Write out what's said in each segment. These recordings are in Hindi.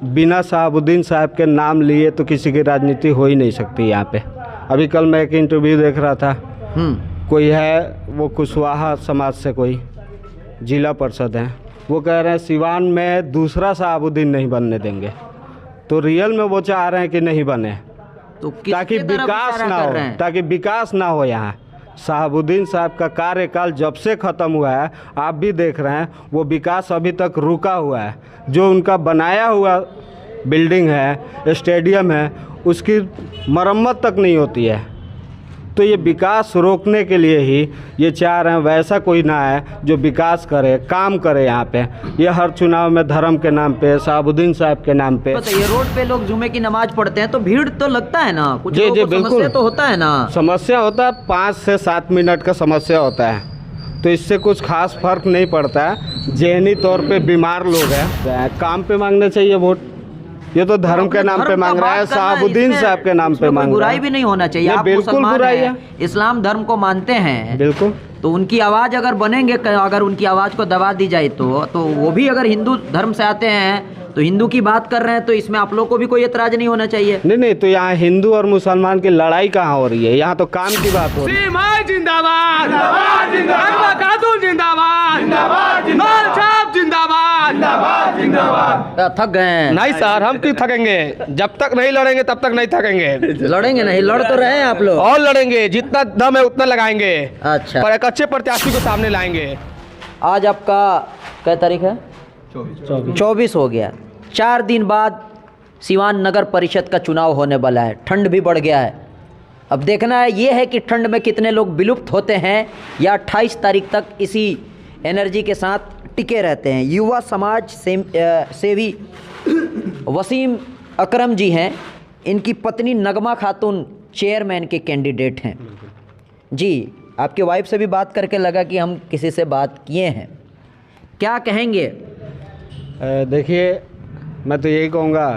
बिना शहाबुद्दीन साहब के नाम लिए तो किसी की राजनीति हो ही नहीं सकती यहाँ पे। अभी कल मैं एक इंटरव्यू देख रहा था, कोई है वो कुशवाहा समाज से, कोई जिला परिषद है, वो कह रहे हैं सिवान में दूसरा शहाबुद्दीन नहीं बनने देंगे। तो रियल में वो चाह रहे हैं कि नहीं बने, तो ताकि विकास ना हो, ताकि विकास ना हो यहाँ। शहाबुद्दीन साहब का कार्यकाल जब से ख़त्म हुआ है, आप भी देख रहे हैं, वो विकास अभी तक रुका हुआ है। जो उनका बनाया हुआ बिल्डिंग है, स्टेडियम है, उसकी मरम्मत तक नहीं होती है। तो ये विकास रोकने के लिए ही ये चाह रहे हैं वैसा कोई ना है जो विकास करे, काम करे यहाँ पे। ये हर चुनाव में धर्म के नाम पे, शहाबुद्दीन साहब के नाम पे। ये रोड पे लोग जुमे की नमाज पढ़ते हैं तो भीड़ तो लगता है ना, कुछ जी जी बिल्कुल, समस्या तो होता है ना। समस्या होता है, 5 से 7 मिनट का समस्या होता है, तो इससे कुछ खास फर्क नहीं पड़ता है। ज़हनी तौर पे बीमार लोग हैं, काम पे मांगने चाहिए वोट। ये तो धर्म के नाम पे मांग रहा है, शहाबुद्दीन साहब के नाम पे मांग रहा है। बुराई भी नहीं होना चाहिए। आप बिल्कुल बुराई है, इस्लाम धर्म को मानते हैं, बिल्कुल। तो उनकी आवाज़ अगर बनेंगे, अगर उनकी आवाज़ को दबा दी जाए तो वो भी अगर हिंदू धर्म से आते हैं तो हिंदू की बात कर रहे हैं, तो इसमें आप लोग को भी कोई एतराज नहीं होना चाहिए। नहीं, तो यहाँ हिंदू और मुसलमान की लड़ाई कहाँ हो रही है, यहाँ तो काम की बात हो रही है। जिंदाबाद, जिंदाबाद, जिंदाबाद, जिंदाबाद, जिंदाबाद, जिंदाबाद। थक गए हैं? नहीं सर, हम क्यों थकेंगे, जब तक नहीं लड़ेंगे तब तक नहीं थकेंगे। लड़ेंगे नहीं, लड़ तो रहे हैं आप लोग। और लड़ेंगे, जितना दम है उतना लगाएंगे। अच्छा, पर एक अच्छे प्रत्याशी को सामने लाएंगे। आज आपका क्या तारीख है? 24 हो गया। 4 दिन बाद सिवान नगर परिषद का चुनाव होने वाला है। ठंड भी बढ़ गया है। अब देखना है ये है कि ठंड में कितने लोग विलुप्त होते हैं या 28 तारीख तक इसी एनर्जी के साथ टिके रहते हैं। युवा समाज सेवी वसीम अकरम जी हैं, इनकी पत्नी नगमा खातून चेयरमैन के कैंडिडेट हैं। जी, आपके वाइफ से भी बात करके लगा कि हम किसी से बात किए हैं। क्या कहेंगे? देखिए, मैं तो यही कहूँगा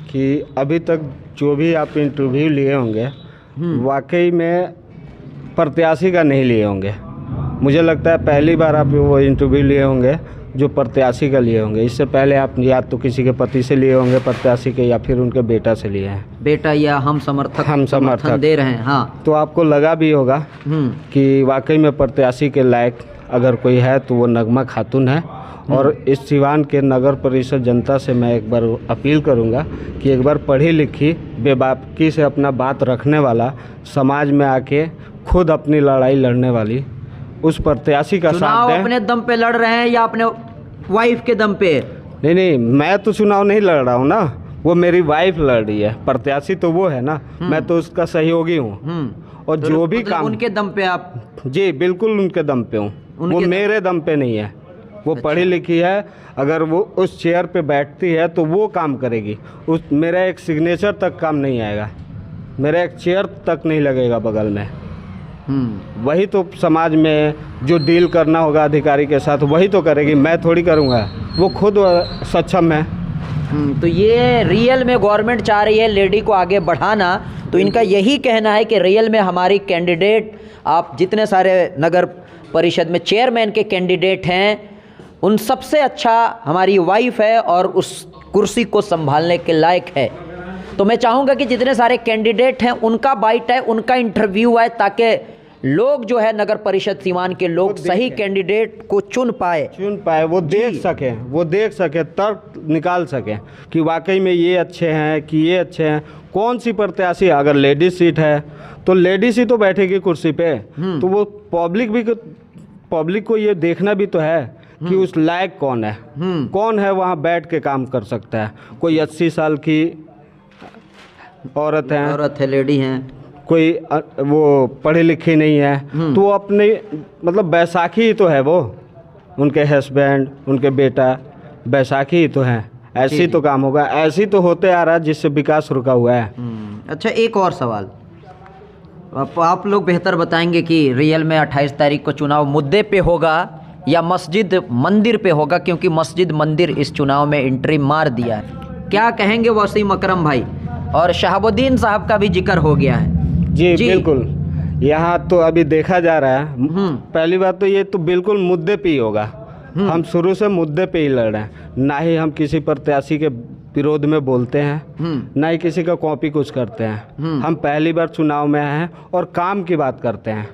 कि अभी तक जो भी आप इंटरव्यू लिए होंगे वाकई में प्रत्याशी का नहीं लिए होंगे। मुझे लगता है पहली बार आप वो इंटरव्यू लिए होंगे जो प्रत्याशी का लिए होंगे। इससे पहले आप या तो किसी के पति से लिए होंगे प्रत्याशी के, या फिर उनके बेटा से लिए हैं। बेटा या हम समर्थक दे रहे हैं। हाँ, तो आपको लगा भी होगा कि वाकई में प्रत्याशी के लायक अगर कोई है तो वो नगमा खातून है। और इस सिवान के नगर परिषद जनता से मैं एक बार अपील करूंगा कि एक बार पढ़ी लिखी, बेबाकी से अपना बात रखने वाला, समाज में आके खुद अपनी लड़ाई लड़ने वाली उस प्रत्याशी का साथ दें। अपने दम पे लड़ रहे हैं या अपने वाइफ के दम पे? नहीं, मैं तो चुनाव नहीं लड़ रहा हूँ ना, वो मेरी वाइफ लड़ रही है। प्रत्याशी तो वो है ना, मैं तो उसका सहयोगी हूँ। और तो जो भी काम उनके दम पे आप? जी बिल्कुल उनके दम पे हूँ, वो मेरे दम पे नहीं है। वो पढ़ी लिखी है, अगर वो उस चेयर पे बैठती है तो वो काम करेगी। उस मेरा एक सिग्नेचर तक काम नहीं आएगा, मेरा एक चेयर तक नहीं लगेगा बगल में। वही तो समाज में जो डील करना होगा अधिकारी के साथ वही तो करेगी, मैं थोड़ी करूँगा। वो खुद सक्षम है। तो ये रियल में गवर्नमेंट चाह रही है लेडी को आगे बढ़ाना, तो इनका यही कहना है कि रियल में हमारी कैंडिडेट, आप जितने सारे नगर परिषद में चेयरमैन के कैंडिडेट हैं, उन सबसे अच्छा हमारी वाइफ है और उस कुर्सी को संभालने के लायक है। तो मैं चाहूँगा कि जितने सारे कैंडिडेट हैं उनका बाइट है, उनका इंटरव्यू है, ताकि लोग जो है नगर परिषद सिवान के लोग सही कैंडिडेट को चुन पाए, वो देख सकें, तर्क निकाल सकें कि वाकई में ये अच्छे हैं कि ये अच्छे हैं। कौन सी प्रत्याशी, अगर लेडीज सीट है तो लेडीज ही तो बैठेगी कुर्सी पे, तो वो पब्लिक को ये देखना भी तो है कि उस लायक कौन है वहाँ बैठ के काम कर सकता है। कोई 80 साल की औरत है, लेडी हैं, कोई वो पढ़ी लिखी नहीं है, तो वो अपने मतलब बैसाखी ही तो है, वो उनके हस्बैंड, उनके बेटा बैसाखी ही तो हैं। ऐसी तो काम होगा, ऐसी तो होते आ रहा है जिससे विकास रुका हुआ है। अच्छा, एक और सवाल, आप लोग बेहतर बताएंगे कि रियल में 28 तारीख को चुनाव मुद्दे पे होगा या मस्जिद मंदिर पे होगा, क्योंकि मस्जिद मंदिर इस चुनाव में एंट्री मार दिया है। क्या कहेंगे वसीम अकरम भाई? और शहाबुद्दीन साहब का भी जिक्र हो गया है। जी बिल्कुल, यहाँ तो अभी देखा जा रहा है। पहली बात तो ये तो बिल्कुल मुद्दे पे ही होगा। हम शुरू से मुद्दे पे ही लड़ रहे हैं, ना ही हम किसी प्रत्याशी के विरोध में बोलते हैं, ना ही किसी का कॉपी कुछ करते हैं। हम पहली बार चुनाव में हैं और काम की बात करते हैं।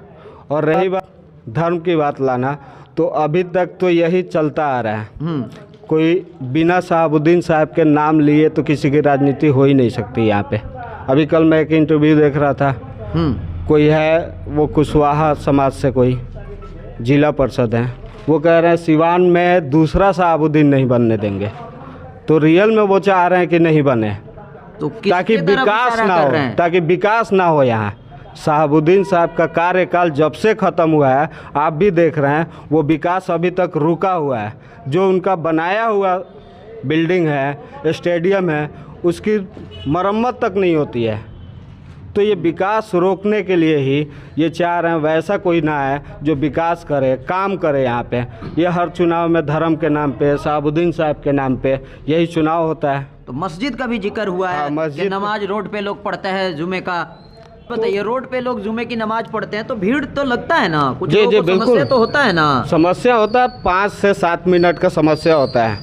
और रही बात धर्म की बात लाना, तो अभी तक तो यही चलता आ रहा है। कोई बिना शहाबुद्दीन साहब के नाम लिए तो किसी की राजनीति हो ही नहीं सकती यहाँ पे। अभी कल मैं एक इंटरव्यू देख रहा था, कोई है वो कुशवाहा समाज से, कोई जिला परिषद है, वो कह रहे हैं सिवान में दूसरा शहाबुद्दीन नहीं बनने देंगे। तो रियल में वो चाह रहे हैं कि नहीं बने, तो ताकि विकास ना हो, ताकि विकास ना हो यहाँ। शहाबुद्दीन साहब का कार्यकाल जब से ख़त्म हुआ है, आप भी देख रहे हैं, वो विकास अभी तक रुका हुआ है। जो उनका बनाया हुआ बिल्डिंग है, स्टेडियम है, उसकी मरम्मत तक नहीं होती है। तो ये विकास रोकने के लिए ही ये चाह रहे हैं, वैसा कोई ना है जो विकास करे, काम करे यहाँ पे। ये हर चुनाव में धर्म के नाम पे, शहाबुद्दीन साहब के नाम पे यही चुनाव होता है। तो मस्जिद का भी जिक्र हुआ है, मस्जिद कि नमाज रोड पे लोग पढ़ते हैं जुमे का। बताइए, रोड पे लोग जुमे की नमाज पढ़ते हैं तो भीड़ तो लगता है ना, कुछ लोगों को समस्या तो होता है ना। समस्या होता है, 5 से 7 मिनट का समस्या होता है,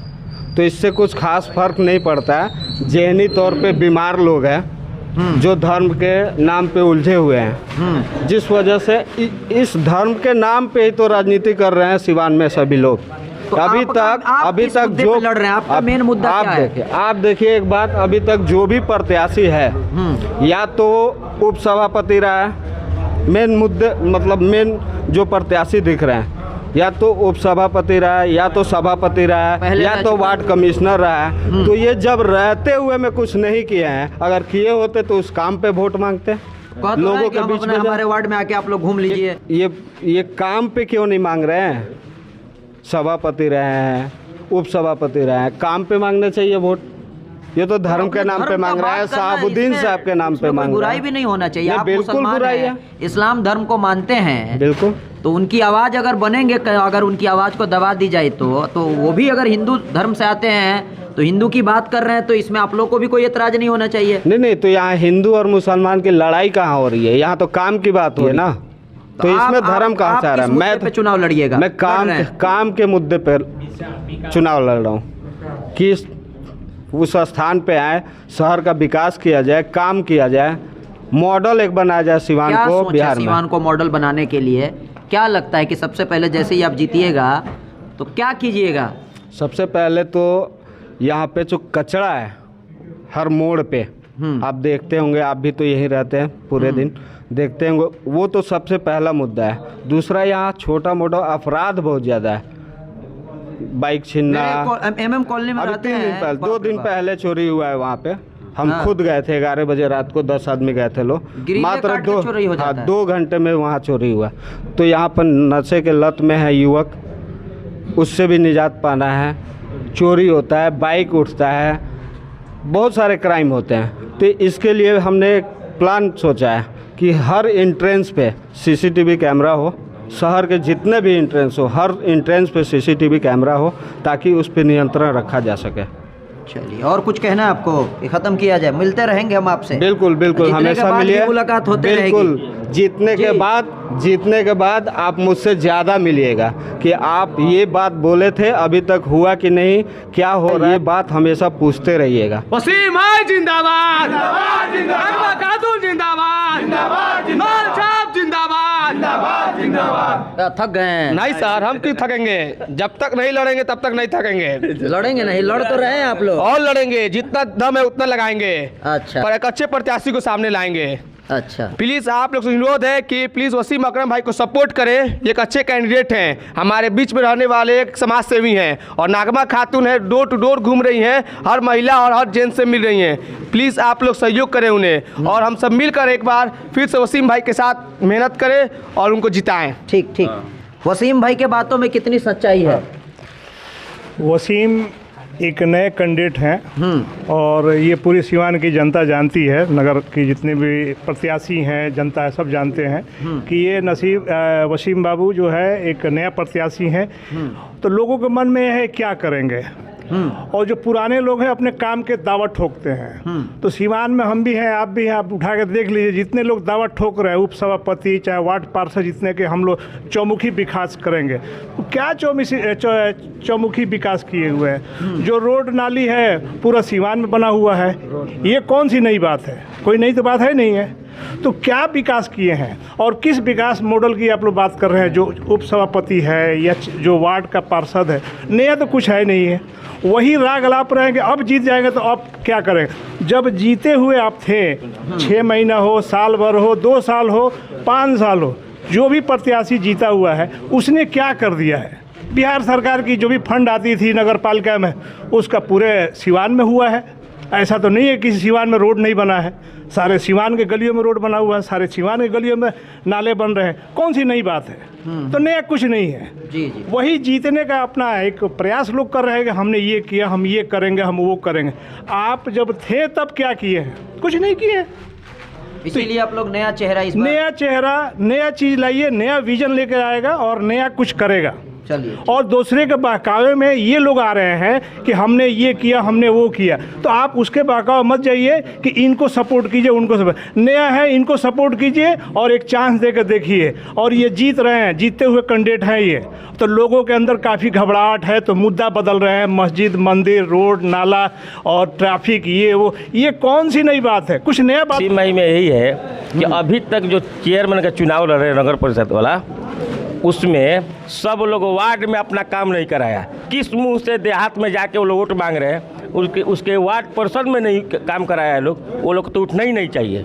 तो इससे कुछ खास फर्क नहीं पड़ता है। ज़हनी तौर पे बीमार लोग हैं जो धर्म के नाम पे उलझे हुए हैं, जिस वजह से इस धर्म के नाम पे ही तो राजनीति कर रहे हैं सिवान में सभी लोग। तो अभी तक जो लड़ रहे हैं, आपका मेन मुद्दा क्या है? आप देखिए एक बात, अभी तक जो भी प्रत्याशी है, या तो उप सभापति रहा है, मेन मुद्दे मतलब मेन जो प्रत्याशी दिख रहे हैं, या तो उप सभापति रहा है, या तो सभापति रहा है, या तो वार्ड कमिश्नर रहा है। तो ये जब रहते हुए में कुछ नहीं किए हैं, अगर किए होते तो उस काम पे वोट मांगते लोगों के बीच में। हमारे वार्ड में आके आप लोग घूम लीजिए। ये काम पे क्यों नहीं मांग रहे हैं? सभापति रहे हैं, उप सभापति रहे हैं, काम पे मांगने चाहिए वोट। ये तो धर्म के नाम पे मांग रहा है, शहाबुद्दीन साहब के नाम पे मांग रहा है। बुराई भी नहीं होना चाहिए। आप बिल्कुल बुराई है, इस्लाम धर्म को मानते हैं, बिल्कुल। तो उनकी आवाज़ अगर बनेंगे, अगर उनकी आवाज़ को दबा दी जाए तो वो भी अगर हिंदू धर्म से आते हैं तो हिंदू की बात कर रहे हैं, तो इसमें आप लोग को भी कोई एतराज नहीं होना चाहिए। नहीं, तो यहाँ हिंदू और मुसलमान की लड़ाई कहाँ हो रही है? यहाँ तो काम की बात हो रही है ना। तो इसमें धर्म कहाँ से आ रहा है? मैं पे चुनाव लड़िएगा। मैं काम के मुद्दे पर चुनाव लड़ रहा हूँ कि उस स्थान पे आए, शहर का विकास किया जाए, काम किया जाए, मॉडल एक बनाया जाए सिवान को बिहार में। सिवान को मॉडल बनाने के लिए क्या लगता है कि सबसे पहले जैसे ही आप जीतिएगा तो क्या कीजिएगा? सबसे पहले तो यहाँ पे जो कचरा है हर मोड़ पे, आप देखते होंगे, आप भी तो यहीं रहते हैं पूरे दिन, देखते होंगे, वो तो सबसे पहला मुद्दा है। दूसरा, यहाँ छोटा मोटा अपराध बहुत ज़्यादा है, बाइक छीनना। MM कॉलोनी में रहते हैं। 2 दिन पहले चोरी हुआ है वहाँ पे। हम खुद गए थे, 11 बजे रात को, 10 आदमी गए थे लोग, मात्र 2 घंटे में वहाँ चोरी हुआ। तो यहाँ पर नशे के लत में है युवक, उससे भी निजात पाना है। चोरी होता है, बाइक उठता है, बहुत सारे क्राइम होते हैं। तो इसके लिए हमने एक प्लान सोचा है कि हर एंट्रेंस पे CCTV कैमरा हो, शहर के जितने भी एंट्रेंस हो, हर एंट्रेंस पे CCTV कैमरा हो, ताकि उस पर नियंत्रण रखा जा सके। चलिए, और कुछ कहना है आपको कि ख़त्म किया जाए? मिलते रहेंगे हम आपसे। बिल्कुल, हमेशा मिलिए, मुलाकात होते रहेगी। जीतने के बाद आप मुझसे ज़्यादा मिलिएगा कि आप ये बात बोले थे, अभी तक हुआ कि नहीं, क्या हो रहा है, ये बात हमेशा पूछते रहिएगा। वसीम भाई जिंदाबाद, जिंदाबाद, जिंदाबाद, जिंदाबाद। थक गए? नहीं सर, हम क्यों थकेंगे? जब तक नहीं लड़ेंगे तब तक नहीं थकेंगे। लड़ेंगे नहीं, लड़ तो रहे हैं आप लोग। और लड़ेंगे, जितना दम है उतना लगाएंगे। अच्छा। पर एक अच्छे प्रत्याशी को सामने लाएंगे। अच्छा, प्लीज़ आप लोग से अनुरोध है कि प्लीज़ वसीम अकरम भाई को सपोर्ट करें। ये एक अच्छे कैंडिडेट हैं, हमारे बीच में रहने वाले एक समाज सेवी हैं, और नागमा खातून है, डोर टू डोर घूम रही हैं, हर महिला और हर जेंट्स से मिल रही हैं। प्लीज़ आप लोग सहयोग करें उन्हें, और हम सब मिलकर एक बार फिर से वसीम भाई के साथ मेहनत करें और उनको जिताएँ। ठीक। वसीम भाई के बातों में कितनी सच्चाई है? वसीम एक नए कैंडिडेट हैं, और ये पूरी सिवान की जनता जानती है, नगर की जितने भी प्रत्याशी हैं, जनता है, सब जानते हैं कि ये वसीम बाबू जो है एक नया प्रत्याशी हैं। तो लोगों के मन में है क्या करेंगे, और जो पुराने लोग हैं अपने काम के दावा ठोकते हैं। तो सिवान में हम भी हैं, आप भी हैं, आप उठा के देख लीजिए जितने लोग दावा ठोक रहे हैं, उप सभापति चाहे वार्ड पार्षद, जितने के हम लोग चौमुखी विकास करेंगे, तो क्या चौमुखी विकास किए हुए हैं। जो रोड नाली है पूरा सिवान में बना हुआ है, ये कौन सी नई बात है, कोई नई तो बात है नहीं है। तो क्या विकास किए हैं और किस विकास मॉडल की आप लोग बात कर रहे हैं। जो उप सभापति है या जो वार्ड का पार्षद है, नया तो कुछ है नहीं है, वही राग अलाप रहेंगे। अब जीत जाएंगे तो अब क्या करेंगे। जब जीते हुए आप थे, 6 महीना हो, साल भर हो, 2 साल हो, 5 साल हो, जो भी प्रत्याशी जीता हुआ है उसने क्या कर दिया है। बिहार सरकार की जो भी फंड आती थी नगर पालिका में, उसका पूरे सिवान में हुआ है। ऐसा तो नहीं है कि सिवान में रोड नहीं बना है, सारे सिवान के गलियों में रोड बना हुआ है, सारे सिवान के गलियों में नाले बन रहे हैं। कौन सी नई बात है। तो नया कुछ नहीं है। जी। वही जीतने का अपना एक प्रयास लोग कर रहे हैं कि हमने ये किया, हम ये करेंगे, हम वो करेंगे। आप जब थे तब क्या किए हैं, कुछ नहीं किए। इसीलिए आप लोग नया चेहरा, इस बार नया चेहरा, नया चीज़ लाइए, नया विजन लेकर आएगा और नया कुछ करेगा। चलिए। और दूसरे के बहकावे में ये लोग आ रहे हैं कि हमने ये किया, हमने वो किया, तो आप उसके बहकावे मत जाइए कि इनको सपोर्ट कीजिए, उनको सपोर्ट। नया है, इनको सपोर्ट कीजिए और एक चांस देकर देखिए। और ये जीत रहे हैं, जीतते हुए कैंडिडेट हैं ये, तो लोगों के अंदर काफ़ी घबराहट है, तो मुद्दा बदल रहे हैं, मस्जिद, मंदिर, रोड, नाला और ट्रैफिक, ये वो, ये कौन सी नई बात है, कुछ नया बात। 3 मई में यही है कि अभी तक जो चेयरमैन का चुनाव लड़ रहे नगर परिषद वाला, उसमें सब लोग वार्ड में अपना काम नहीं कराया। किस मुंह से देहात में जाके वो लोग वोट मांग रहे हैं, उसके वार्ड परिषद में नहीं काम कराया है लोग, वो लोग तो उठना ही नहीं चाहिए।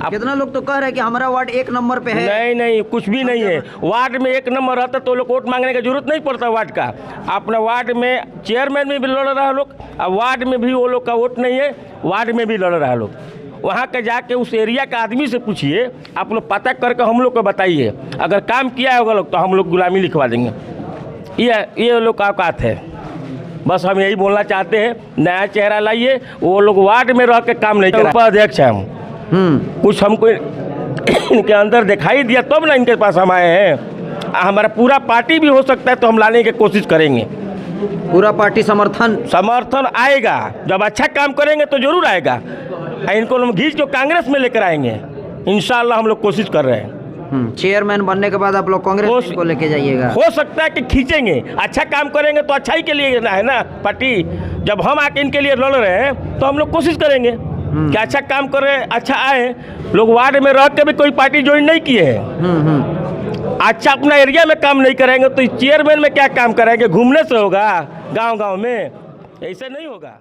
कितना लोग तो कह रहे हैं कि हमारा वार्ड 1 नंबर पे है। नहीं नहीं, कुछ भी नहीं है। वार्ड में 1 नंबर रहता तो लोग वोट मांगने की जरूरत नहीं पड़ता वार्ड का। अपना वार्ड में चेयरमैन में भी लड़ रहा है लोग, और वार्ड में भी वो लोग का वोट नहीं है, वार्ड में भी लड़ रहा है लोग। वहाँ के जाके उस एरिया के आदमी से पूछिए, आप लोग पता करके हम लोग को बताइए। अगर काम किया होगा लोग तो हम लोग गुलामी लिखवा देंगे। ये लोग का औकात है। बस हम यही बोलना चाहते हैं, नया चेहरा लाइए। वो लोग वार्ड में रह के काम नहीं कर रहे। उपाध्यक्ष हैं हम, कुछ हमको इनके अंदर दिखाई दिया तब ना इनके पास हम आए हैं। हमारा पूरा पार्टी भी हो सकता है तो हम लाने की कोशिश करेंगे। पूरा पार्टी समर्थन आएगा। जब अच्छा काम करेंगे तो जरूर आएगा। इनको हम घींच के कांग्रेस में लेकर आएंगे इंशाल्लाह। हम लोग कोशिश कर रहे हैं। चेयरमैन बनने के बाद आप लोग कांग्रेस को लेके जाइएगा। हो सकता है कि खींचेंगे। अच्छा काम करेंगे तो अच्छा ही के लिए है ना पार्टी। जब हम आके इनके लिए लड़ रहे हैं तो हम लोग कोशिश करेंगे कि अच्छा काम करें, अच्छा आए लोग। वार्ड में रह के भी कोई पार्टी ज्वाइन नहीं किए हैं। अच्छा अपना एरिया में काम नहीं करेंगे तो चेयरमैन में क्या काम करेंगे। घूमने से होगा गाँव गाँव में, ऐसे नहीं होगा।